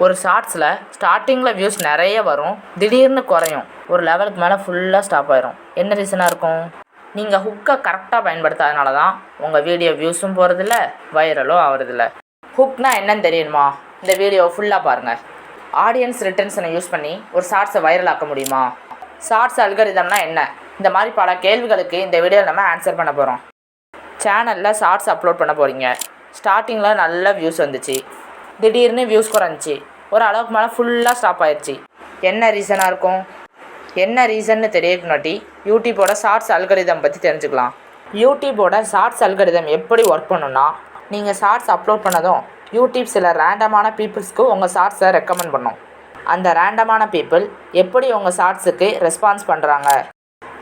ஒரு ஷார்ட்ஸில் ஸ்டார்டிங்கில் வியூஸ் நிறைய வரும், திடீர்னு குறையும், ஒரு லெவலுக்கு மேலே ஃபுல்லாக ஸ்டாப் ஆயிரும். என்ன ரீசனாக இருக்கும்? நீங்கள் ஹுக்கை கரெக்டாக பயன்படுத்தாதனால தான் உங்கள் வீடியோ வியூஸும் போகிறதில்ல, வைரலும் ஆகிறதில்ல. ஹுக்னா என்னன்னு தெரியணுமா? இந்த வீடியோவை ஃபுல்லாக பாருங்கள். ஆடியன்ஸ் ரிட்டன்ஷனை யூஸ் பண்ணி ஒரு ஷார்ட்ஸை வைரல் ஆக்க முடியுமா? ஷார்ட்ஸ் அல்காரிதம்னா என்ன? இந்த மாதிரி பல கேள்விகளுக்கு இந்த வீடியோவில் நம்ம ஆன்சர் பண்ண போகிறோம். சேனலில் ஷார்ட்ஸ் அப்லோட் பண்ண போகிறீங்க. ஸ்டார்டிங்கில் நல்ல வியூஸ் வந்துச்சு, திடீர்னு வியூஸ் குறைஞ்சி ஒரு அளவுக்கு மேலே ஃபுல்லாக ஸ்டாப் ஆயிடுச்சு. என்ன ரீசனாக இருக்கும்? என்ன ரீசன்னு தெரியக்குனாட்டி யூடியூப்போட ஷார்ட்ஸ் அல்காரிதம் பற்றி தெரிஞ்சுக்கலாம். யூடியூப்போட ஷார்ட்ஸ் அல்காரிதம் எப்படி ஒர்க் பண்ணுன்னா, நீங்கள் ஷார்ட்ஸ் அப்லோட் பண்ணதும் யூடியூப் சில ரேண்டமான பீப்புள்ஸ்க்கு உங்கள் ஷார்ட்ஸை ரெக்கமெண்ட் பண்ணும். அந்த ரேண்டமான பீப்புள் எப்படி உங்கள் ஷார்ட்ஸுக்கு ரெஸ்பான்ஸ் பண்ணுறாங்க,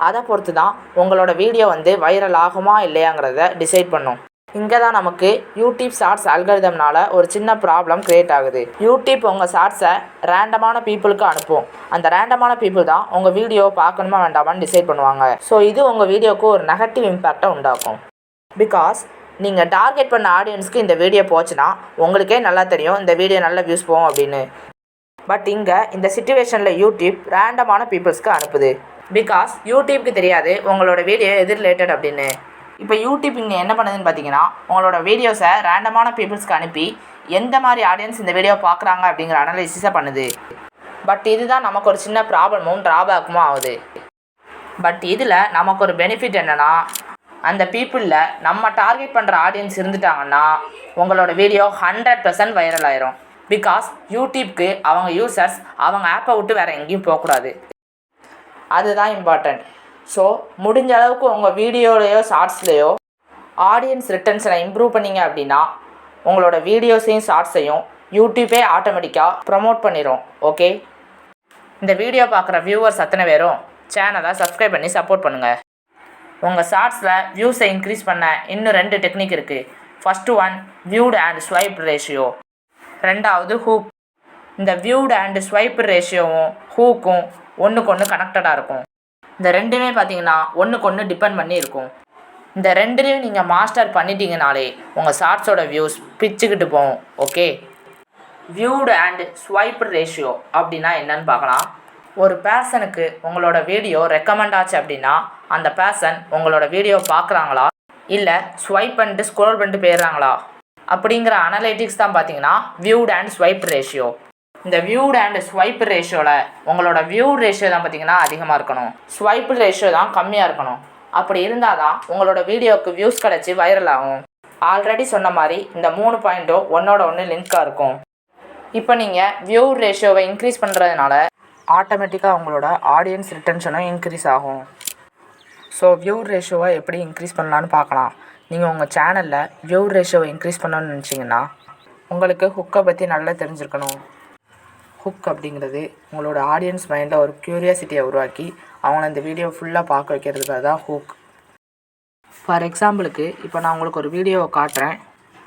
அதை பொறுத்து தான் உங்களோட வீடியோ வைரல் ஆகுமா இல்லையாங்கிறத டிசைட் பண்ணும். இங்கே தான் நமக்கு யூடியூப் ஷார்ட்ஸ் அல்காரிதம்னால ஒரு சின்ன ப்ராப்ளம் க்ரியேட் ஆகுது. யூடியூப் உங்கள் ஷார்ட்ஸை ரேண்டமான பீப்புளுக்கு அனுப்பும். அந்த ரேண்டமான பீப்புள் தான் உங்கள் வீடியோ பார்க்கணுமா வேண்டாமான்னு டிசைட் பண்ணுவாங்க. ஸோ இது உங்கள் வீடியோவுக்கு ஒரு நெகட்டிவ் இம்பேக்டை உண்டாக்கும். பிகாஸ் நீங்கள் டார்கெட் பண்ண ஆடியன்ஸ்க்கு இந்த வீடியோ போச்சுன்னா உங்களுக்கே நல்லா தெரியும் இந்த வீடியோ நல்ல வியூஸ் போகும் அப்படின்னு. பட் இங்கே இந்த சிச்சுவேஷனில் யூடியூப் ரேண்டமான பீப்புள்ஸ்க்கு அனுப்புது. பிகாஸ் யூடியூப்க்கு தெரியாது உங்களோட வீடியோ எது ரிலேட்டட் அப்படின்னு. இப்போ யூடியூப் இங்கே என்ன பண்ணுதுன்னு பார்த்தீங்கன்னா, உங்களோட வீடியோஸை ரேண்டமான பீப்புள்ஸ்க்கு அனுப்பி எந்த மாதிரி ஆடியன்ஸ் இந்த வீடியோ பார்க்குறாங்க அப்படிங்கிற அனலைசிஸை பண்ணுது. பட் இதுதான் நமக்கு ஒரு சின்ன ப்ராப்ளமும் ட்ராபேக்குமும் ஆகுது. பட் இதில் நமக்கு ஒரு பெனிஃபிட் என்னென்னா, அந்த பீப்புளில் நம்ம டார்கெட் பண்ணுற ஆடியன்ஸ் இருந்துட்டாங்கன்னா உங்களோட வீடியோ 100% வைரல் ஆயிரும். பிகாஸ் யூடியூப்க்கு அவங்க யூசர்ஸ் அவங்க ஆப்பை விட்டு வேறு எங்கேயும் போகக்கூடாது. அதுதான் இம்பார்ட்டண்ட். ஸோ முடிஞ்ச அளவுக்கு உங்கள் வீடியோலையோ ஷார்ட்ஸ்லேயோ ஆடியன்ஸ் ரிட்டன்ஷனை இம்ப்ரூவ் பண்ணிங்க அப்படின்னா உங்களோட வீடியோஸையும் ஷார்ட்ஸையும் யூடியூப்பே ஆட்டோமேட்டிக்காக ப்ரமோட் பண்ணிடும். ஓகே, இந்த வீடியோ பார்க்குற வியூவர்ஸ் அத்தனை பேரும் சேனலை சப்ஸ்கிரைப் பண்ணி சப்போர்ட் பண்ணுங்கள். உங்கள் ஷார்ட்ஸில் வியூஸை இன்க்ரீஸ் பண்ண இன்னும் 2 டெக்னிக் இருக்குது. First one viewed and swipe ratio, ரெண்டாவது ஹூக். இந்த வியூடு அண்ட் ஸ்வைப் ரேஷியோவும் ஹூக்கும் ஒன்றுக்கு ஒன்று கனெக்டடாக இருக்கும். இந்த ரெண்டுமே பார்த்தீங்கன்னா ஒன்றுக்கு ஒன்று டிபெண்ட் பண்ணி இருக்கும். இந்த ரெண்டுலேயும் நீங்கள் மாஸ்டர் பண்ணிட்டீங்கனாலே உங்கள் ஷார்ட்ஸோட வியூஸ் பிச்சுக்கிட்டு போகும். Okay, viewed and swipe ratio அப்படின்னா என்னன்னு பார்க்கலாம். ஒரு பேர்சனுக்கு உங்களோட வீடியோ ரெக்கமெண்ட் ஆச்சு அப்படின்னா அந்த பேர்சன் உங்களோட வீடியோ பார்க்குறாங்களா இல்லை ஸ்வைப் பண்ணிட்டு ஸ்க்ரோல் பண்ணிட்டு போயிடுறாங்களா அப்படிங்கிற அனலைட்டிக்ஸ் தான் பார்த்தீங்கன்னா வியூடு அண்ட் ஸ்வைப் ரேஷியோ. இந்த வியூடு அண்ட் ஸ்வைப் ரேஷியோவில் உங்களோட வியூ ரேஷியோ தான் பார்த்தீங்கன்னா அதிகமாக இருக்கணும், ஸ்வைப் ரேஷியோ தான் கம்மியாக இருக்கணும். அப்படி இருந்தால் தான் உங்களோட வீடியோவுக்கு வியூஸ் கிடச்சி வைரல் ஆகும். ஆல்ரெடி சொன்ன மாதிரி இந்த 3 பாயிண்ட்டும் ஒன்றோட ஒன்று லிங்காக இருக்கும். இப்போ நீங்கள் வியூ ரேஷியோவை இன்க்ரீஸ் பண்ணுறதுனால ஆட்டோமேட்டிக்காக உங்களோட ஆடியன்ஸ் ரிட்டன்ஷனும் இன்க்ரீஸ் ஆகும். ஸோ வியூ ரேஷியோவை எப்படி இன்க்ரீஸ் பண்ணலான்னு பார்க்கலாம். நீங்கள் உங்கள் சேனலில் வியூ ரேஷியோவை இன்க்ரீஸ் பண்ணணும்னு நினச்சிங்கன்னா உங்களுக்கு ஹுக்கை பற்றி நல்லா தெரிஞ்சிருக்கணும். ஹுக் அப்படிங்கிறது உங்களோட ஆடியன்ஸ் மைண்டில் ஒரு க்யூரியாசிட்டியை உருவாக்கி அவங்கள இந்த வீடியோ ஃபுல்லாக பார்க்க வைக்கிறதுக்காக தான் ஹுக். ஃபார் எக்ஸாம்பிளுக்கு இப்போ நான் உங்களுக்கு ஒரு வீடியோவை காட்டுறேன்.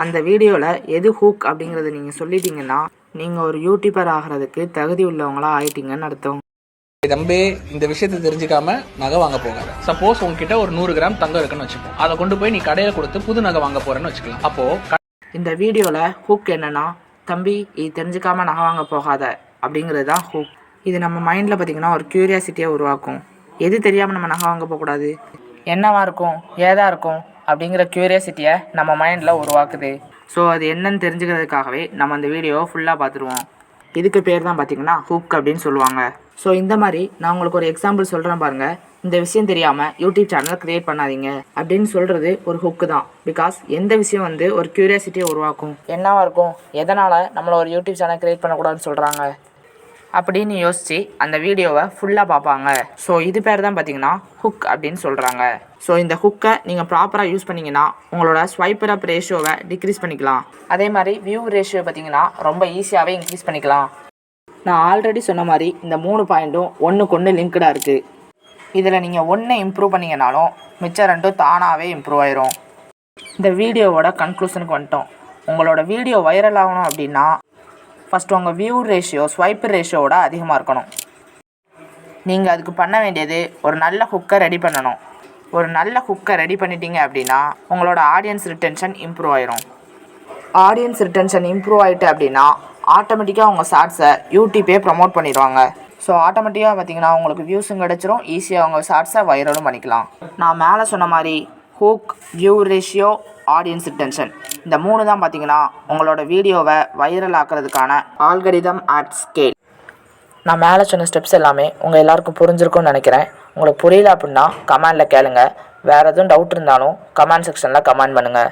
அந்த வீடியோவில் எது ஹுக் அப்படிங்கிறத நீங்கள் சொல்லிட்டீங்கன்னா நீங்கள் ஒரு யூடியூபர் ஆகிறதுக்கு தகுதி உள்ளவங்களாக ஆகிட்டீங்கன்னு அர்த்தம். தம்பி, இந்த விஷயத்தை தெரிஞ்சுக்காம நகை வாங்க போகாத. சப்போஸ் உங்ககிட்ட ஒரு 100 கிராம் தங்கம் இருக்குன்னு வச்சுக்கோ, அதை கொண்டு போய் நீ கடையில் கொடுத்து புது நகை வாங்க போறேன்னு வச்சுக்கலாம். அப்போது இந்த வீடியோவில் ஹுக் என்னென்னா, தம்பி இது தெரிஞ்சுக்காமல் நகை வாங்க போகாத அப்படிங்கிறது தான் ஹுக். இது நம்ம மைண்டில் பார்த்திங்கன்னா ஒரு க்யூரியாசிட்டியை உருவாக்கும். எது தெரியாமல் நம்ம நகை வாங்க போகக்கூடாது, என்னவாக இருக்கும் ஏதா இருக்கும் அப்படிங்கிற க்யூரியாசிட்டியை நம்ம மைண்டில் உருவாக்குது. ஸோ அது என்னன்னு தெரிஞ்சுக்கிறதுக்காகவே நம்ம அந்த வீடியோவை ஃபுல்லாக பார்த்துருவோம். இதுக்கு பேர் தான் பார்த்திங்கன்னா ஹுக் அப்படின்னு சொல்லுவாங்க. ஸோ இந்த மாதிரி நான் உங்களுக்கு ஒரு எக்ஸாம்பிள் சொல்கிறேன் பாருங்கள். இந்த விஷயம் தெரியாமல் யூடியூப் சேனல் க்ரியேட் பண்ணாதீங்க அப்படின்னு சொல்கிறது ஒரு ஹுக்கு தான். பிகாஸ் எந்த விஷயம் ஒரு க்யூரியாசிட்டியை உருவாக்கும், என்னவாக இருக்கும், எதனால் நம்மளை ஒரு யூடியூப் சேனல் க்ரியேட் பண்ணக்கூடாதுன்னு சொல்கிறாங்க அப்படின்னு யோசித்து அந்த வீடியோவை ஃபுல்லாக பார்ப்பாங்க. ஸோ இது பேர் தான் பார்த்திங்கன்னா ஹுக் அப்படின்னு சொல்கிறாங்க. ஸோ இந்த ஹுக்கை நீங்கள் ப்ராப்பராக யூஸ் பண்ணிங்கன்னா உங்களோட ஸ்வைப்பர் அப் ரேஷியோவை டிக்ரீஸ் பண்ணிக்கலாம். அதே மாதிரி வியூ ரேஷியோ பார்த்திங்கன்னா ரொம்ப ஈஸியாகவே இன்க்ரீஸ் பண்ணிக்கலாம். நான் ஆல்ரெடி சொன்ன மாதிரி இந்த 3 பாயிண்ட்டும் ஒன்றுக்கு ஒன்று லிங்க்டாக இருக்குது. இதில் நீங்கள் ஒன்று இம்ப்ரூவ் பண்ணிங்கனாலும் மிச்சம் 2 தானாகவே இம்ப்ரூவ் ஆயிரும். இந்த வீடியோவோட கன்க்ளூஷனுக்கு வந்துட்டோம். உங்களோட வீடியோ வைரல் ஆகணும் அப்படின்னா ஃபஸ்ட்டு உங்கள் வியூ ரேஷியோ ஸ்வைப்பர் ரேஷியோவோட அதிகமாக இருக்கணும். நீங்கள் அதுக்கு பண்ண வேண்டியது ஒரு நல்ல ஹுக்கை ரெடி பண்ணணும். ஒரு நல்ல ஹுக்கை ரெடி பண்ணிட்டீங்க அப்படின்னா உங்களோட ஆடியன்ஸ் ரிட்டென்ஷன் இம்ப்ரூவ் ஆயிரும். ஆடியன்ஸ் ரிட்டென்ஷன் இம்ப்ரூவ் ஆகிட்டு அப்படின்னா ஆட்டோமேட்டிக்காக உங்கள் ஷார்ட்ஸை யூடியூப்பே ப்ரமோட் பண்ணிடுவாங்க. ஸோ ஆட்டோமேட்டிக்காக பார்த்தீங்கன்னா உங்களுக்கு வியூஸும் கிடச்சிரும், ஈஸியாக உங்கள் ஷார்ட்ஸை வைரலும் பண்ணிக்கலாம். நான் மேலே சொன்ன மாதிரி hook, view ratio, audience retention இந்த 3 தான் பார்த்தீங்கன்னா உங்களோட வீடியோவை வைரல் ஆக்கிறதுக்கான ஆல்கரிதம் அட் ஸ்கேல். நான் மேலே சொன்ன ஸ்டெப்ஸ் எல்லாமே உங்கள் எல்லாருக்கும் புரிஞ்சிருக்கும்னு நினைக்கிறேன். உங்களுக்கு புரியல அப்படின்னா கமெண்டில் கேளுங்க. வேறு எதுவும் டவுட் இருந்தாலும் கமெண்ட் செக்ஷனில் கமெண்ட் பண்ணுங்கள்.